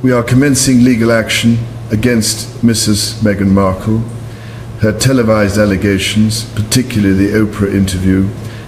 We are commencing legal action against Mrs. Meghan Markle. Her televised allegations, particularly the Oprah interview,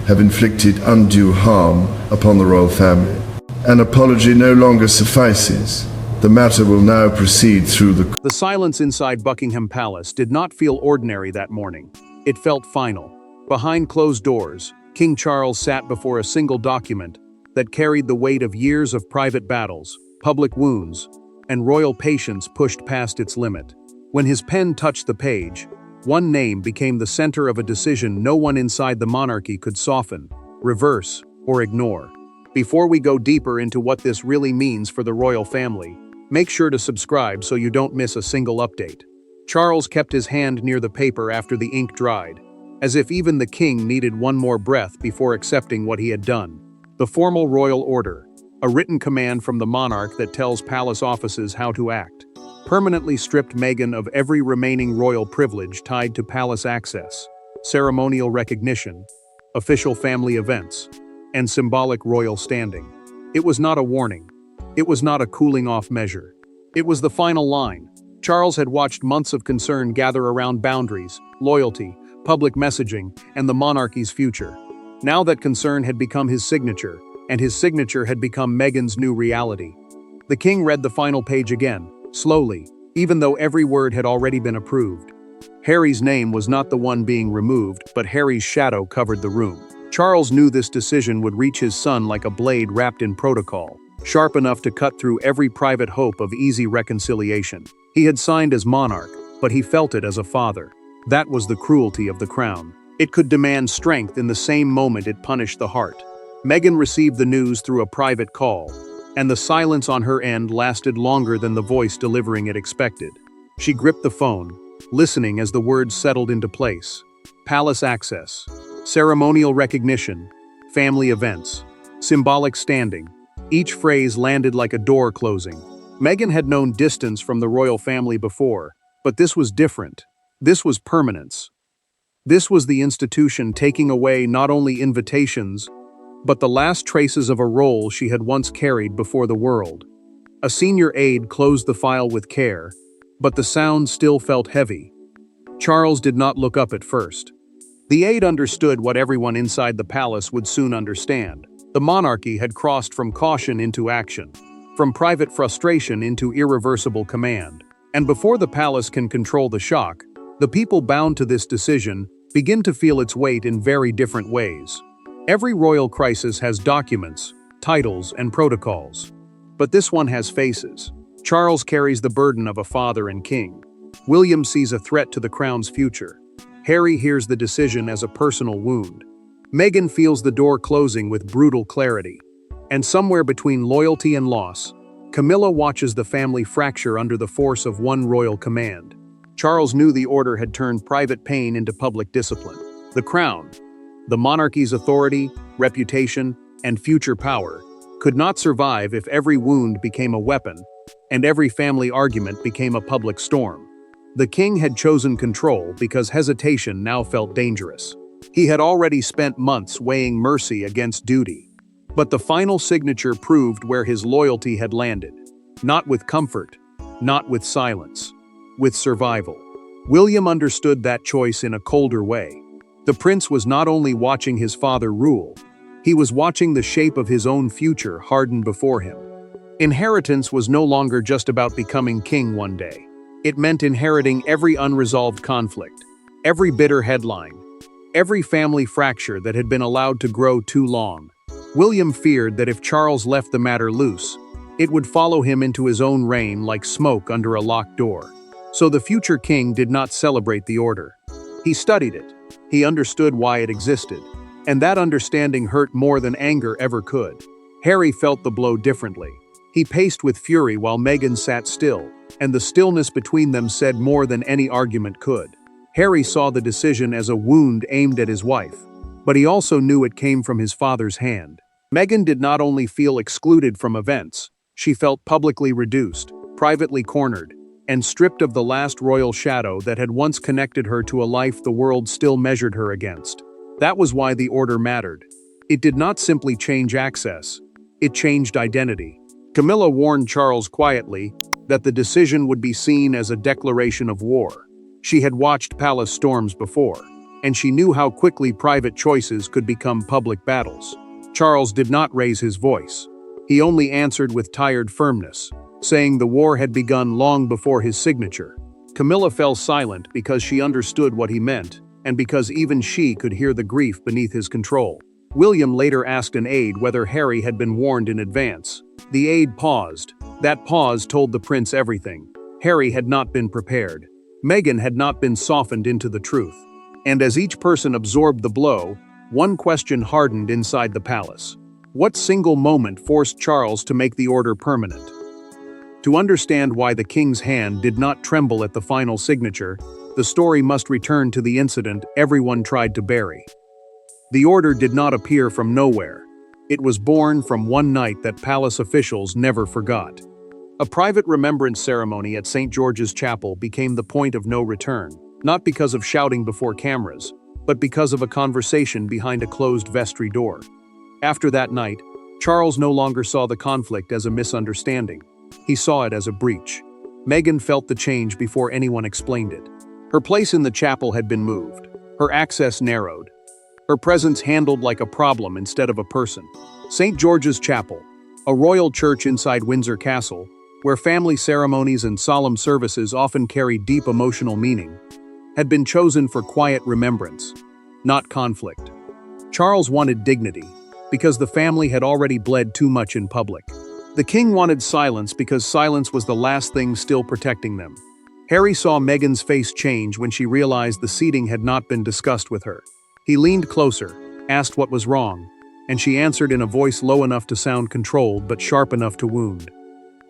have inflicted undue harm upon the royal family. An apology no longer suffices. The matter will now proceed through the... The silence inside Buckingham Palace did not feel ordinary that morning. It felt final. Behind closed doors, King Charles sat before a single document that carried the weight of years of private battles, public wounds, and royal patience pushed past its limit. When his pen touched the page, one name became the center of a decision no one inside the monarchy could soften, reverse, or ignore. Before we go deeper into what this really means for the royal family, make sure to subscribe so you don't miss a single update. Charles kept his hand near the paper after the ink dried, as if even the king needed one more breath before accepting what he had done. The formal royal order, a written command from the monarch that tells palace offices how to act, permanently stripped Meghan of every remaining royal privilege tied to palace access, ceremonial recognition, official family events, and symbolic royal standing. It was not a warning. It was not a cooling-off measure. It was the final line. Charles had watched months of concern gather around boundaries, loyalty, public messaging, and the monarchy's future. Now that concern had become his signature, and his signature had become Meghan's new reality. The king read the final page again, slowly, even though every word had already been approved. Harry's name was not the one being removed, but Harry's shadow covered the room. Charles knew this decision would reach his son like a blade wrapped in protocol, sharp enough to cut through every private hope of easy reconciliation. He had signed as monarch, but he felt it as a father. That was the cruelty of the crown. It could demand strength in the same moment it punished the heart. Meghan received the news through a private call, and the silence on her end lasted longer than the voice delivering it expected. She gripped the phone, listening as the words settled into place. Palace access, ceremonial recognition, family events, symbolic standing. Each phrase landed like a door closing. Meghan had known distance from the royal family before, but this was different. This was permanence. This was the institution taking away not only invitations, but the last traces of a role she had once carried before the world. A senior aide closed the file with care, but the sound still felt heavy. Charles did not look up at first. The aide understood what everyone inside the palace would soon understand. The monarchy had crossed from caution into action, from private frustration into irreversible command. And before the palace can control the shock, the people bound to this decision begin to feel its weight in very different ways. Every royal crisis has documents, titles, and protocols. But this one has faces. Charles carries the burden of a father and king. William sees a threat to the crown's future. Harry hears the decision as a personal wound. Meghan feels the door closing with brutal clarity. And somewhere between loyalty and loss, Camilla watches the family fracture under the force of one royal command. Charles knew the order had turned private pain into public discipline. The crown, the monarchy's authority, reputation, and future power, could not survive if every wound became a weapon, and every family argument became a public storm. The king had chosen control because hesitation now felt dangerous. He had already spent months weighing mercy against duty. But the final signature proved where his loyalty had landed. Not with comfort, not with silence, with survival. William understood that choice in a colder way. The prince was not only watching his father rule, he was watching the shape of his own future harden before him. Inheritance was no longer just about becoming king one day. It meant inheriting every unresolved conflict, every bitter headline, every family fracture that had been allowed to grow too long. William feared that if Charles left the matter loose, it would follow him into his own reign like smoke under a locked door. So the future king did not celebrate the order. He studied it. He understood why it existed. And that understanding hurt more than anger ever could. Harry felt the blow differently. He paced with fury while Meghan sat still, and the stillness between them said more than any argument could. Harry saw the decision as a wound aimed at his wife, but he also knew it came from his father's hand. Meghan did not only feel excluded from events, she felt publicly reduced, privately cornered, and stripped of the last royal shadow that had once connected her to a life the world still measured her against. That was why the order mattered. It did not simply change access, it changed identity. Camilla warned Charles quietly that the decision would be seen as a declaration of war. She had watched palace storms before, and she knew how quickly private choices could become public battles. Charles did not raise his voice. He only answered with tired firmness, saying the war had begun long before his signature. Camilla fell silent because she understood what he meant, and because even she could hear the grief beneath his control. William later asked an aide whether Harry had been warned in advance. The aide paused. That pause told the prince everything. Harry had not been prepared. Meghan had not been softened into the truth. And as each person absorbed the blow, one question hardened inside the palace. What single moment forced Charles to make the order permanent? To understand why the king's hand did not tremble at the final signature, the story must return to the incident everyone tried to bury. The order did not appear from nowhere. It was born from one night that palace officials never forgot. A private remembrance ceremony at St. George's Chapel became the point of no return, not because of shouting before cameras, but because of a conversation behind a closed vestry door. After that night, Charles no longer saw the conflict as a misunderstanding. He saw it as a breach. Meghan felt the change before anyone explained it. Her place in the chapel had been moved, her access narrowed, her presence handled like a problem instead of a person. St. George's Chapel, a royal church inside Windsor Castle, where family ceremonies and solemn services often carry deep emotional meaning, had been chosen for quiet remembrance, not conflict. Charles wanted dignity, because the family had already bled too much in public. The king wanted silence because silence was the last thing still protecting them. Harry saw Meghan's face change when she realized the seating had not been discussed with her. He leaned closer, asked what was wrong, and she answered in a voice low enough to sound controlled but sharp enough to wound.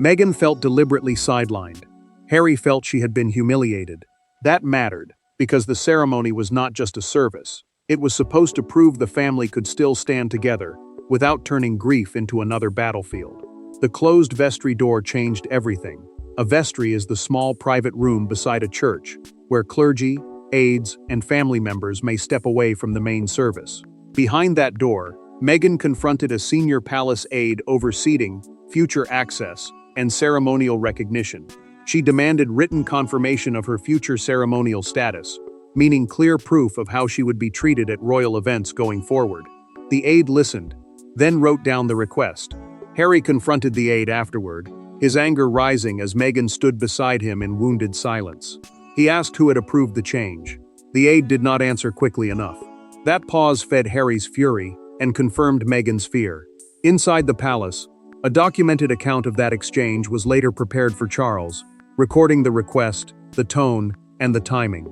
Meghan felt deliberately sidelined. Harry felt she had been humiliated. That mattered, because the ceremony was not just a service. It was supposed to prove the family could still stand together, without turning grief into another battlefield. The closed vestry door changed everything. A vestry is the small private room beside a church, where clergy, aides, and family members may step away from the main service. Behind that door, Meghan confronted a senior palace aide overseeing future access and ceremonial recognition. She demanded written confirmation of her future ceremonial status, meaning clear proof of how she would be treated at royal events going forward. The aide listened, then wrote down the request. Harry confronted the aide afterward, his anger rising as Meghan stood beside him in wounded silence. He asked who had approved the change. The aide did not answer quickly enough. That pause fed Harry's fury and confirmed Meghan's fear. Inside the palace, a documented account of that exchange was later prepared for Charles, recording the request, the tone, and the timing.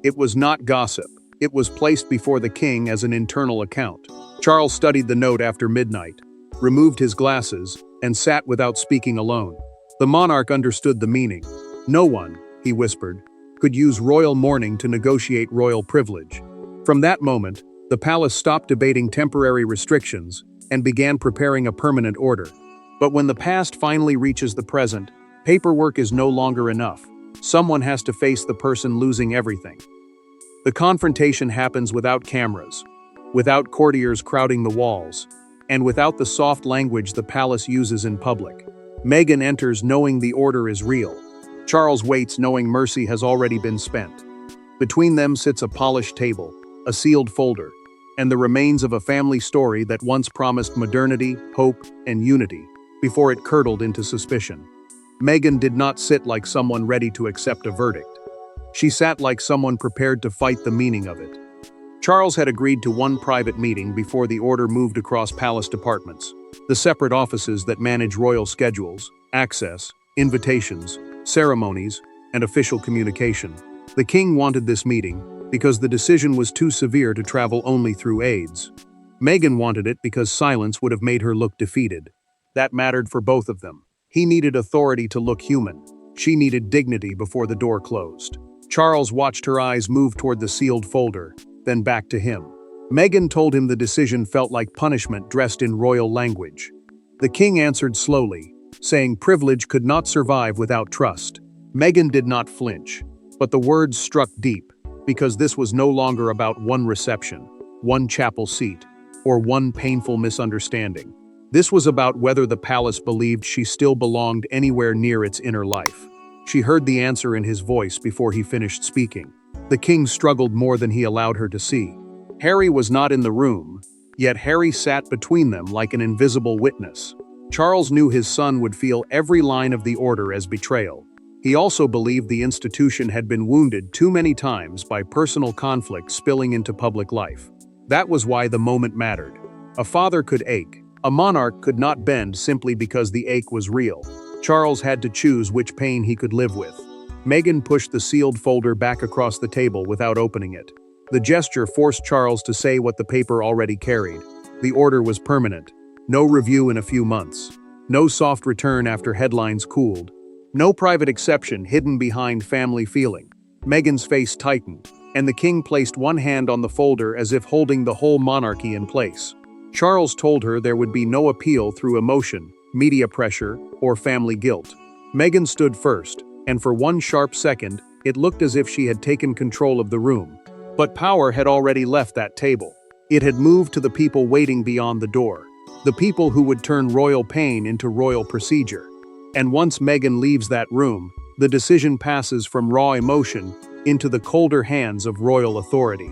It was not gossip. It was placed before the king as an internal account. Charles studied the note after midnight, removed his glasses, and sat without speaking alone. The monarch understood the meaning. No one, he whispered, could use royal mourning to negotiate royal privilege. From that moment, the palace stopped debating temporary restrictions and began preparing a permanent order. But when the past finally reaches the present, paperwork is no longer enough. Someone has to face the person losing everything. The confrontation happens without cameras, without courtiers crowding the walls, and without the soft language the palace uses in public. Meghan enters knowing the order is real. Charles waits knowing mercy has already been spent. Between them sits a polished table, a sealed folder, and the remains of a family story that once promised modernity, hope, and unity, before it curdled into suspicion. Meghan did not sit like someone ready to accept a verdict. She sat like someone prepared to fight the meaning of it. Charles had agreed to one private meeting before the order moved across palace departments, the separate offices that manage royal schedules, access, invitations, ceremonies, and official communication. The king wanted this meeting because the decision was too severe to travel only through aides. Meghan wanted it because silence would have made her look defeated. That mattered for both of them. He needed authority to look human. She needed dignity before the door closed. Charles watched her eyes move toward the sealed folder, then back to him. Meghan told him the decision felt like punishment dressed in royal language. The king answered slowly, saying privilege could not survive without trust. Meghan did not flinch, but the words struck deep, because this was no longer about one reception, one chapel seat, or one painful misunderstanding. This was about whether the palace believed she still belonged anywhere near its inner life. She heard the answer in his voice before he finished speaking. The king struggled more than he allowed her to see. Harry was not in the room, yet Harry sat between them like an invisible witness. Charles knew his son would feel every line of the order as betrayal. He also believed the institution had been wounded too many times by personal conflict spilling into public life. That was why the moment mattered. A father could ache. A monarch could not bend simply because the ache was real. Charles had to choose which pain he could live with. Meghan pushed the sealed folder back across the table without opening it. The gesture forced Charles to say what the paper already carried. The order was permanent. No review in a few months. No soft return after headlines cooled. No private exception hidden behind family feeling. Meghan's face tightened, and the king placed one hand on the folder as if holding the whole monarchy in place. Charles told her there would be no appeal through emotion, media pressure, or family guilt. Meghan stood first, and for one sharp second, it looked as if she had taken control of the room. But power had already left that table. It had moved to the people waiting beyond the door. The people who would turn royal pain into royal procedure. And once Meghan leaves that room, the decision passes from raw emotion into the colder hands of royal authority.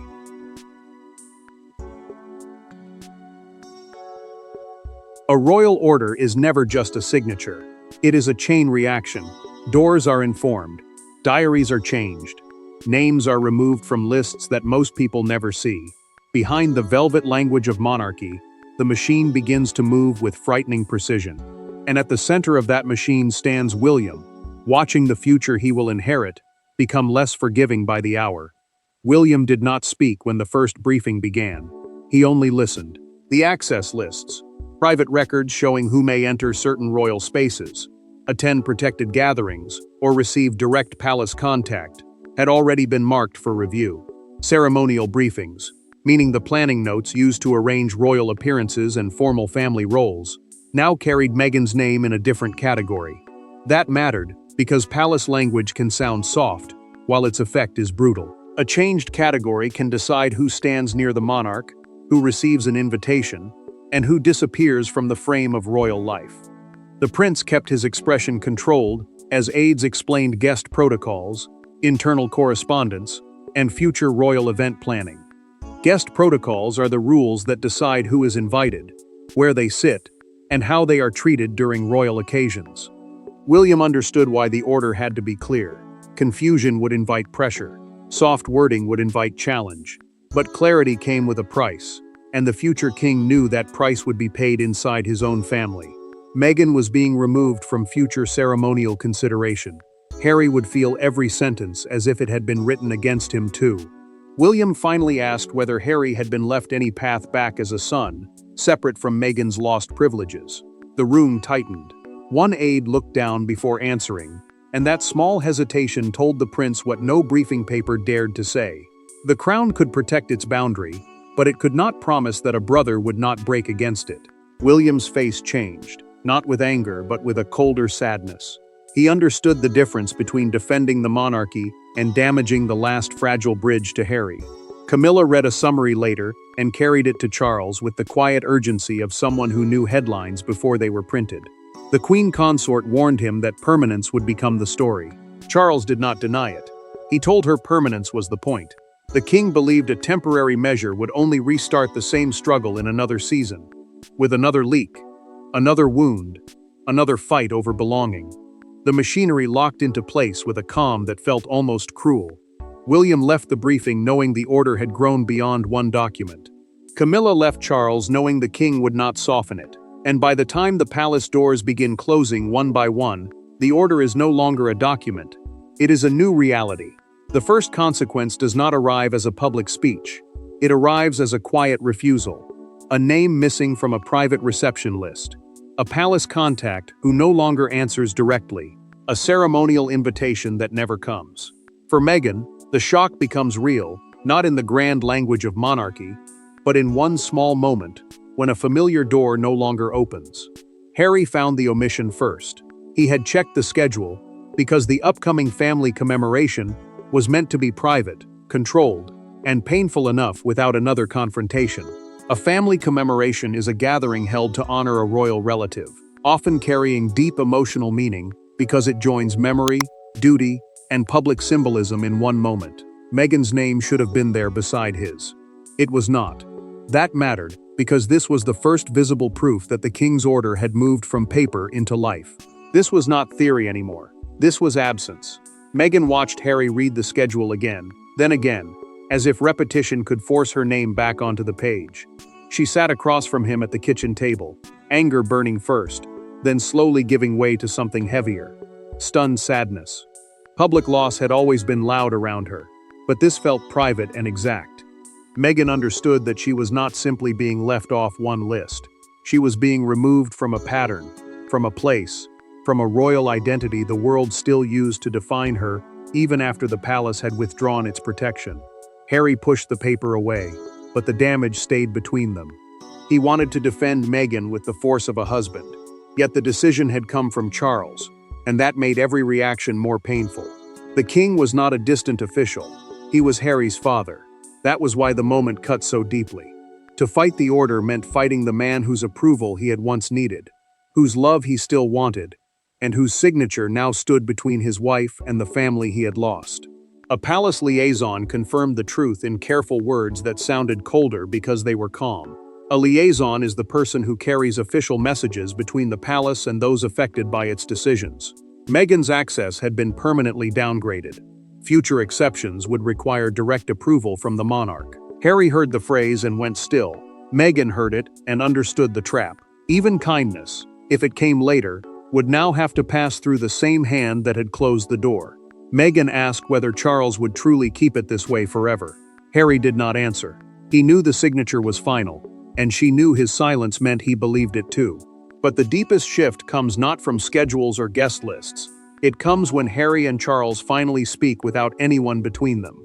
A royal order is never just a signature. It is a chain reaction. Doors are informed. Diaries are changed. Names are removed from lists that most people never see. Behind the velvet language of monarchy, the machine begins to move with frightening precision. And at the center of that machine stands William, watching the future he will inherit become less forgiving by the hour. William did not speak when the first briefing began. He only listened. The access lists, private records showing who may enter certain royal spaces, attend protected gatherings, or receive direct palace contact, had already been marked for review. Ceremonial briefings, meaning the planning notes used to arrange royal appearances and formal family roles, now carried Meghan's name in a different category. That mattered because palace language can sound soft, while its effect is brutal. A changed category can decide who stands near the monarch, who receives an invitation, and who disappears from the frame of royal life. The prince kept his expression controlled as aides explained guest protocols, internal correspondence, and future royal event planning. Guest protocols are the rules that decide who is invited, where they sit, and how they are treated during royal occasions. William understood why the order had to be clear. Confusion would invite pressure. Soft wording would invite challenge. But clarity came with a price, and the future king knew that price would be paid inside his own family. Meghan was being removed from future ceremonial consideration. Harry would feel every sentence as if it had been written against him too. William finally asked whether Harry had been left any path back as a son, separate from Meghan's lost privileges. The room tightened. One aide looked down before answering, and that small hesitation told the prince what no briefing paper dared to say. The crown could protect its boundary, but it could not promise that a brother would not break against it. William's face changed, not with anger but with a colder sadness. He understood the difference between defending the monarchy and damaging the last fragile bridge to Harry. Camilla read a summary later and carried it to Charles with the quiet urgency of someone who knew headlines before they were printed. The Queen Consort warned him that permanence would become the story. Charles did not deny it. He told her permanence was the point. The king believed a temporary measure would only restart the same struggle in another season, with another leak, another wound, another fight over belonging. The machinery locked into place with a calm that felt almost cruel. William left the briefing knowing the order had grown beyond one document. Camilla left Charles knowing the king would not soften it, and by the time the palace doors begin closing one by one, the order is no longer a document. It is a new reality. The first consequence does not arrive as a public speech. It arrives as a quiet refusal. A name missing from a private reception list. A palace contact who no longer answers directly. A ceremonial invitation that never comes. For Meghan, the shock becomes real, not in the grand language of monarchy, but in one small moment, when a familiar door no longer opens. Harry found the omission first. He had checked the schedule, because the upcoming family commemoration was meant to be private, controlled, and painful enough without another confrontation. A family commemoration is a gathering held to honor a royal relative, often carrying deep emotional meaning because it joins memory, duty, and public symbolism in one moment. Meghan's name should have been there beside his. It was not. That mattered because this was the first visible proof that the king's order had moved from paper into life. This was not theory anymore. This was absence. Meghan watched Harry read the schedule again, then again, as if repetition could force her name back onto the page. She sat across from him at the kitchen table, anger burning first, then slowly giving way to something heavier. Stunned sadness. Public loss had always been loud around her, but this felt private and exact. Meghan understood that she was not simply being left off one list. She was being removed from a pattern, from a place, from a royal identity the world still used to define her, even after the palace had withdrawn its protection. Harry pushed the paper away, but the damage stayed between them. He wanted to defend Meghan with the force of a husband, yet the decision had come from Charles, and that made every reaction more painful. The king was not a distant official. He was Harry's father. That was why the moment cut so deeply. To fight the order meant fighting the man whose approval he had once needed, whose love he still wanted, and whose signature now stood between his wife and the family he had lost. A palace liaison confirmed the truth in careful words that sounded colder because they were calm. A liaison is the person who carries official messages between the palace and those affected by its decisions. Meghan's access had been permanently downgraded. Future exceptions would require direct approval from the monarch. Harry heard the phrase and went still. Meghan heard it and understood the trap. Even kindness, if it came later, would now have to pass through the same hand that had closed the door. Meghan asked whether Charles would truly keep it this way forever. Harry did not answer. He knew the signature was final, and she knew his silence meant he believed it too. But the deepest shift comes not from schedules or guest lists. It comes when Harry and Charles finally speak without anyone between them.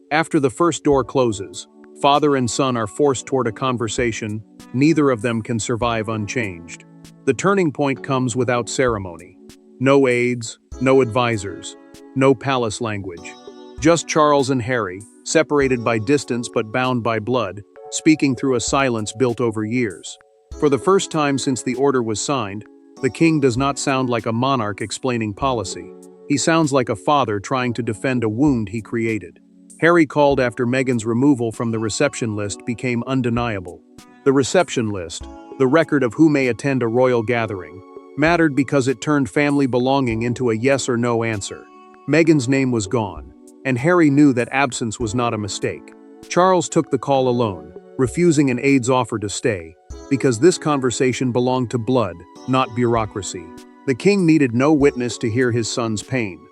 After the first door closes, father and son are forced toward a conversation neither of them can survive unchanged. The turning point comes without ceremony. No aides, no advisors, no palace language. Just Charles and Harry, separated by distance but bound by blood, speaking through a silence built over years. For the first time since the order was signed, the king does not sound like a monarch explaining policy. He sounds like a father trying to defend a wound he created. Harry called after Meghan's removal from the reception list became undeniable. The reception list, the record of who may attend a royal gathering, mattered because it turned family belonging into a yes or no answer. Meghan's name was gone, and Harry knew that absence was not a mistake. Charles took the call alone, refusing an aide's offer to stay, because this conversation belonged to blood, not bureaucracy. The king needed no witness to hear his son's pain.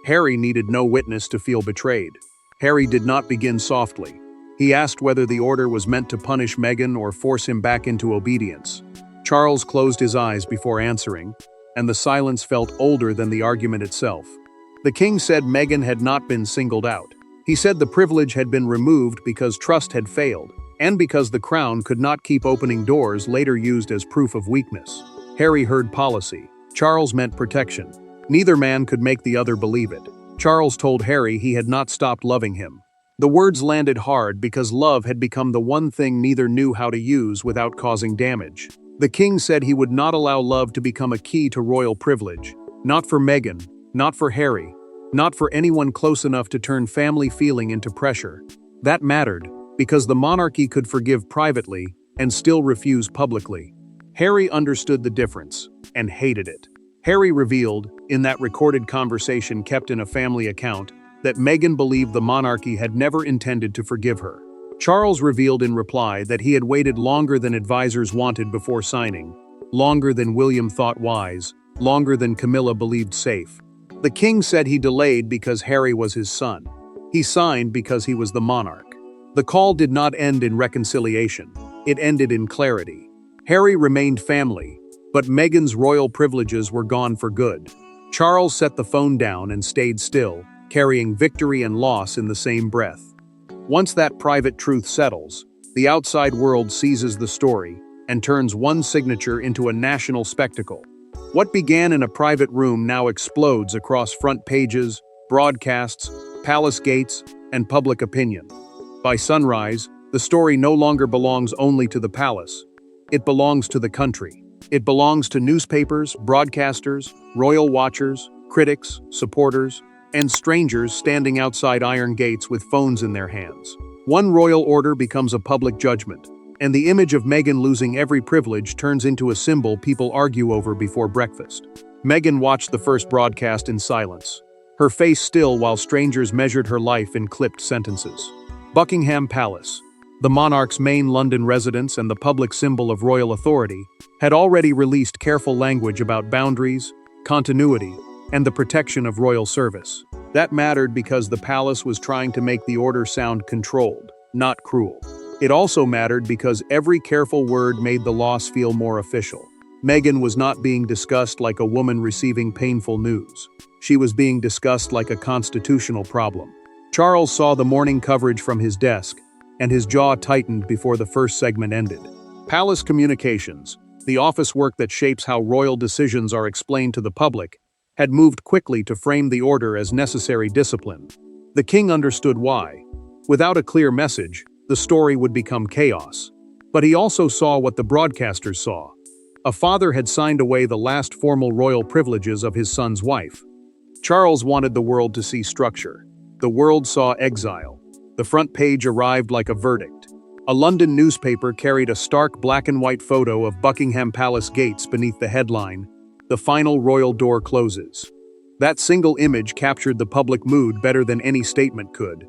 Harry needed no witness to feel betrayed. Harry did not begin softly. He asked whether the order was meant to punish Meghan or force him back into obedience. Charles closed his eyes before answering, and the silence felt older than the argument itself. The king said Meghan had not been singled out. He said the privilege had been removed because trust had failed, and because the crown could not keep opening doors later used as proof of weakness. Harry heard policy. Charles meant protection. Neither man could make the other believe it. Charles told Harry he had not stopped loving him. The words landed hard because love had become the one thing neither knew how to use without causing damage. The king said he would not allow love to become a key to royal privilege. Not for Meghan, not for Harry, not for anyone close enough to turn family feeling into pressure. That mattered, because the monarchy could forgive privately and still refuse publicly. Harry understood the difference, and hated it. Harry revealed, in that recorded conversation kept in a family account, that Meghan believed the monarchy had never intended to forgive her. Charles revealed in reply that he had waited longer than advisors wanted before signing, longer than William thought wise, longer than Camilla believed safe. The king said he delayed because Harry was his son. He signed because he was the monarch. The call did not end in reconciliation. It ended in clarity. Harry remained family, but Meghan's royal privileges were gone for good. Charles set the phone down and stayed still, carrying victory and loss in the same breath. Once that private truth settles, the outside world seizes the story and turns one signature into a national spectacle. What began in a private room now explodes across front pages, broadcasts, palace gates, and public opinion. By sunrise, The story no longer belongs only to the palace. It belongs to the country. It belongs to newspapers, broadcasters, royal watchers, critics, supporters, and strangers standing outside iron gates with phones in their hands. One royal order becomes a public judgment, and the image of Meghan losing every privilege turns into a symbol people argue over before breakfast. Meghan watched the first broadcast in silence, her face still while strangers measured her life in clipped sentences. Buckingham Palace, the monarch's main London residence and the public symbol of royal authority, had already released careful language about boundaries, continuity, and the protection of royal service. That mattered because the palace was trying to make the order sound controlled, not cruel. It also mattered because every careful word made the loss feel more official. Meghan was not being discussed like a woman receiving painful news. She was being discussed like a constitutional problem. Charles saw the morning coverage from his desk, and his jaw tightened before the first segment ended. Palace communications, the office work that shapes how royal decisions are explained to the public, had moved quickly to frame the order as necessary discipline. The king understood why. Without a clear message, the story would become chaos. But he also saw what the broadcasters saw. A father had signed away the last formal royal privileges of his son's wife. Charles wanted the world to see structure. The world saw exile. The front page arrived like a verdict. A London newspaper carried a stark black-and-white photo of Buckingham Palace gates beneath the headline, "The final royal door closes." That single image captured the public mood better than any statement could.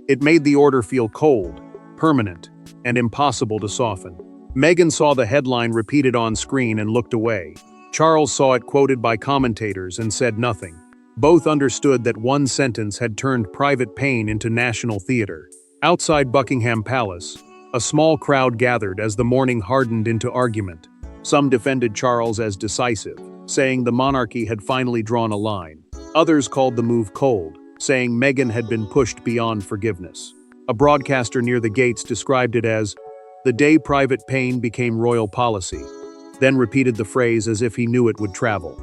It made the order feel cold, permanent, and impossible to soften. Meghan saw the headline repeated on screen and looked away. Charles saw it quoted by commentators and said nothing. Both understood that one sentence had turned private pain into national theater. Outside Buckingham Palace, a small crowd gathered as the morning hardened into argument. Some defended Charles as decisive, saying the monarchy had finally drawn a line. Others called the move cold, saying Meghan had been pushed beyond forgiveness. A broadcaster near the gates described it as, "The day private pain became royal policy," then repeated the phrase as if he knew it would travel.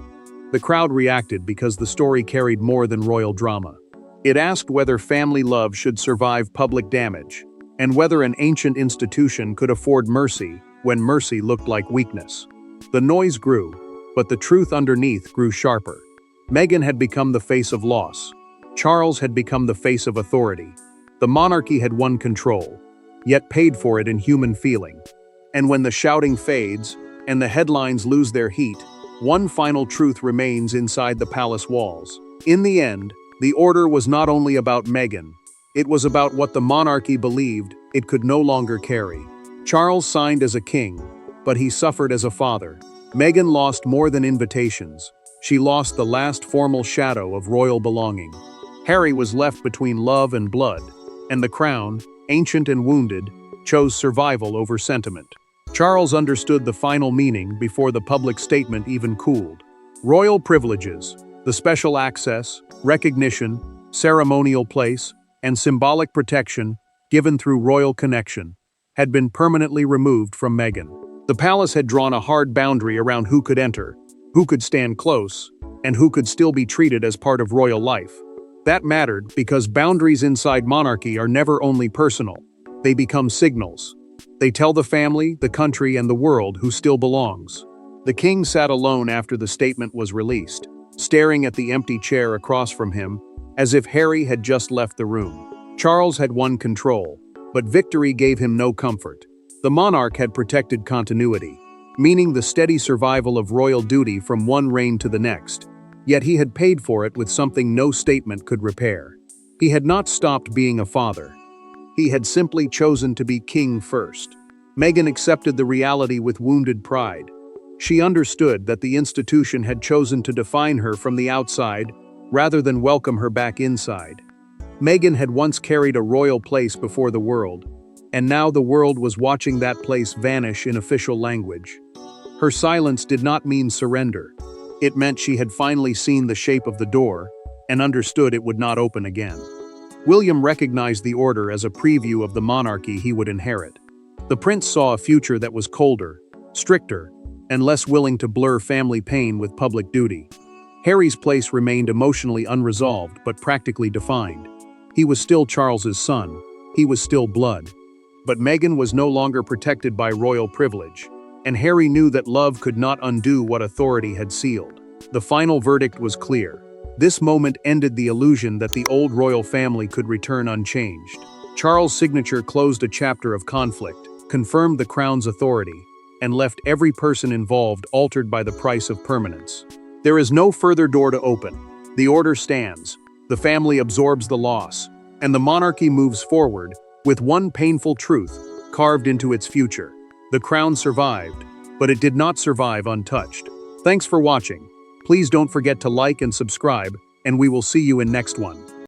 The crowd reacted because the story carried more than royal drama. It asked whether family love should survive public damage, and whether an ancient institution could afford mercy when mercy looked like weakness. The noise grew, but the truth underneath grew sharper. Meghan had become the face of loss. Charles had become the face of authority. The monarchy had won control, yet paid for it in human feeling. And when the shouting fades, and the headlines lose their heat, one final truth remains inside the palace walls. In the end, the order was not only about Meghan. It was about what the monarchy believed it could no longer carry. Charles signed as a king, but he suffered as a father. Meghan lost more than invitations. She lost the last formal shadow of royal belonging. Harry was left between love and blood, and the crown, ancient and wounded, chose survival over sentiment. Charles understood the final meaning before the public statement even cooled. Royal privileges, the special access, recognition, ceremonial place, and symbolic protection given through royal connection, had been permanently removed from Meghan. The palace had drawn a hard boundary around who could enter, who could stand close, and who could still be treated as part of royal life. That mattered because boundaries inside monarchy are never only personal. They become signals. They tell the family, the country, and the world who still belongs. The king sat alone after the statement was released, staring at the empty chair across from him, as if Harry had just left the room. Charles had won control, but victory gave him no comfort. The monarch had protected continuity, meaning the steady survival of royal duty from one reign to the next. Yet he had paid for it with something no statement could repair. He had not stopped being a father. He had simply chosen to be king first. Meghan accepted the reality with wounded pride. She understood that the institution had chosen to define her from the outside rather than welcome her back inside. Meghan had once carried a royal place before the world, and now the world was watching that place vanish in official language. Her silence did not mean surrender. It meant she had finally seen the shape of the door and understood it would not open again. William recognized the order as a preview of the monarchy he would inherit. The prince saw a future that was colder, stricter, and less willing to blur family pain with public duty. Harry's place remained emotionally unresolved but practically defined. He was still Charles's son. He was still blood. But Meghan was no longer protected by royal privilege, and Harry knew that love could not undo what authority had sealed. The final verdict was clear. This moment ended the illusion that the old royal family could return unchanged. Charles' signature closed a chapter of conflict, confirmed the crown's authority, and left every person involved altered by the price of permanence. There is no further door to open. The order stands, the family absorbs the loss, and the monarchy moves forward with one painful truth carved into its future. The crown survived, but it did not survive untouched. Thanks for watching. Please don't forget to like and subscribe, and we will see you in next one.